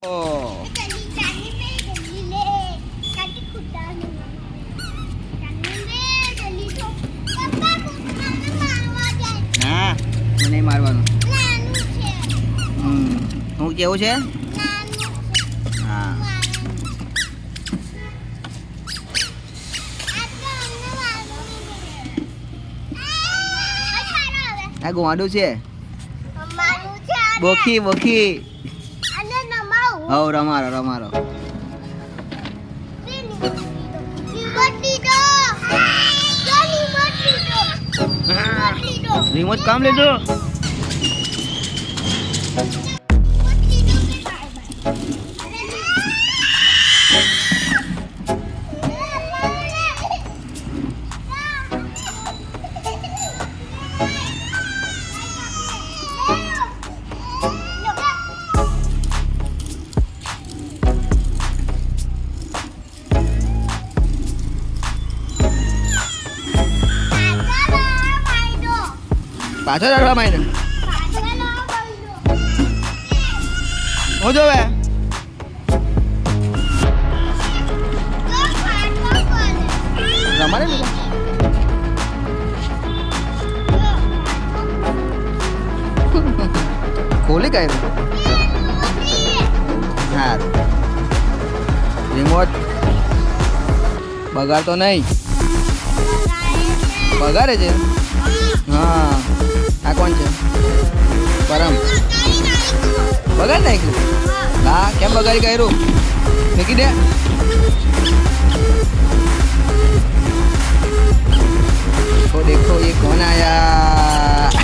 ઓ હા મને નહીં મારવાનું. હું કેવું છે? હા આ ગોંડું છે. બોખી બોખી. હવ રમારો રમારો. રિમોટ કામ લેજો. પાછો રડવા માંડ્યો. હું જોવે રમાડે ને ખોલી કાઢ્યું. હા રિમોટ બગાડતો નહીં. બગાડે છે. હા આ કોણ છે? પરમ બગાડ નાખ્યું. હા કેમ બગાડી કર્યું? મૂકી દે. देखो ये कौन आया.